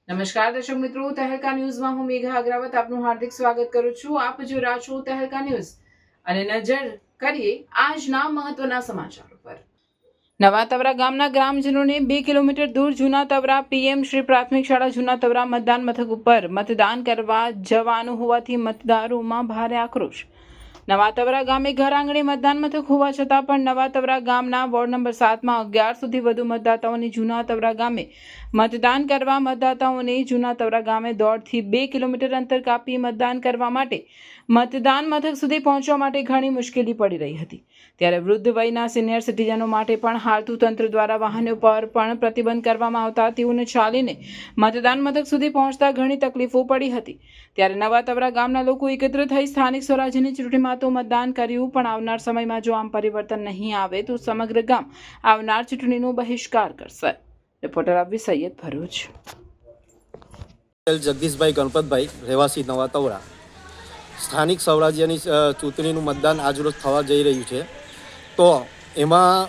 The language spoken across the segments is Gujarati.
નમસ્કાર દર્શક મિત્રો, તહેલકા ન્યૂઝમાં હું મેઘા અગ્રવત આપનું હાર્દિક સ્વાગત કરું છું. આપ જોઈ રહ્યા છો તહેલકા ન્યૂઝ અને નજર કરીએ આજના મહત્વના સમાચારો પર. નવા તવરા ગામના ગ્રામજનોને 2 કિલોમીટર દૂર જૂના તવરા પીએમ શ્રી પ્રાથમિક શાળા જૂના તવરા મતદાન મથક ઉપર મતદાન કરવા જવાનું હોવાથી મતદારોમાં ભારે આક્રોશ. નવા તવરા ગામે ઘર આંગણે મતદાન મથક હોવા છતાં પણ નવા તવરા ગામના વોર્ડ નંબર 7માં 11 સુધી વધુ મતદાતાઓને જૂના તવરા ગામે મતદાન કરવા મતદાતાઓને જૂના તવરા ગામે દોઢથી 2 કિલોમીટર અંતર કાપી મતદાન કરવા માટે મતદાન મથક સુધી પહોંચવા માટે ઘણી મુશ્કેલી પડી રહી હતી. ત્યારે વૃદ્ધ વયના સિનિયર સિટીઝનો માટે પણ હાલતું તંત્ર દ્વારા વાહનો પર પણ પ્રતિબંધ કરવામાં આવતા તેઓને ચાલીને મતદાન મથક સુધી પહોંચતા ઘણી તકલીફો પડી હતી. ત્યારે નવા તવરા ગામના લોકો એકત્ર થઈ સ્થાનિક સ્વરાજ્યની ચૂંટણીમાં તો મતદાન કર્યું, પણ આવનાર સમયમાં જો આમ પરિવર્તન નહીં આવે તો સમગ્ર ગામ આવનાર ચૂંટણીનો બહિષ્કાર કરશે. રિપોર્ટર અબ્બી સૈયદ, ભરૂચ. જગદીશભાઈ ગણપતભાઈ, રહેવાસી નવા તવરા. સ્થાનિક સ્વરાજ્યની ચૂંટણીનું મતદાન આજરોજ થવા જઈ રહ્યું છે. તો એમાં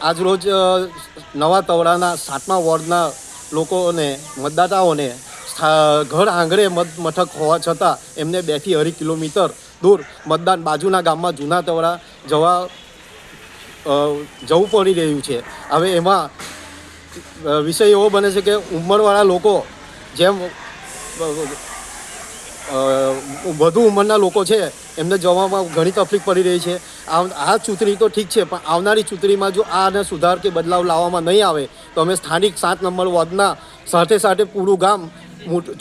આજરોજ નવા તવરાના 7મા વોર્ડના લોકોને મતદાતાઓને ઘર આંગણે મથક હોવા છતાં એમને 2 થી 2.5 કિલોમીટર દૂર મતદાન બાજુના ગામમાં જૂના તવરા જવું પડી રહ્યું છે. હવે એમાં વિષય એવો બને છે કે ઉંમરવાળા લોકો જેમ વધુ ઉંમરના લોકો છે એમને જવામાં ઘણી તકલીફ પડી રહી છે. આ ચૂંટણી તો ઠીક છે, પણ આવનારી ચૂંટણીમાં જો આને સુધાર કે બદલાવ લાવવામાં નહીં આવે તો અમે સ્થાનિક 7 નંબર વોર્ડના સાથે પૂરું ગામ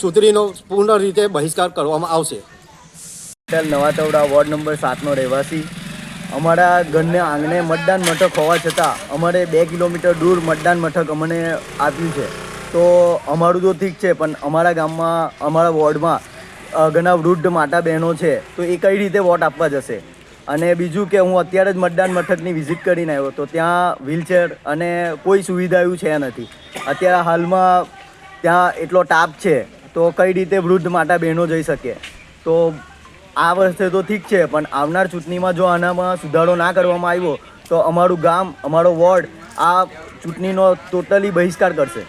ચૂંટણીનો પૂર્ણ રીતે બહિષ્કાર કરવામાં આવશે. નવા તવડા વોર્ડ નંબર 7નો રહેવાસી. અમારા ઘરના આંગણે મતદાન મથક હોવા છતાં અમારે 2 કિલોમીટર દૂર મતદાન મથક અમને આપ્યું છે. તો અમારું તો ઠીક છે, પણ અમારા ગામમાં અમારા વોર્ડમાં ઘણા વૃદ્ધ માતા બહેનો છે, તો એ કઈ રીતે વોટ આપવા જશે? અને બીજું કે હું અત્યારે જ મતદાન મથકની વિઝિટ કરીને આવ્યો, તો ત્યાં વ્હીલચેર અને કોઈ સુવિધા એવું છે નથી. અત્યારે હાલમાં ત્યાં એટલો તાપ છે, તો કઈ રીતે વૃદ્ધ માતા બહેનો જઈ શકે? તો આ વર્ષે તો ઠીક છે, પણ આવનાર ચૂંટણીમાં જો આનામાં સુધારો ના કરવામાં આવ્યો તો અમારું ગામ, અમારો વોર્ડ આ ચૂંટણીનો ટોટલી બહિષ્કાર કરશે.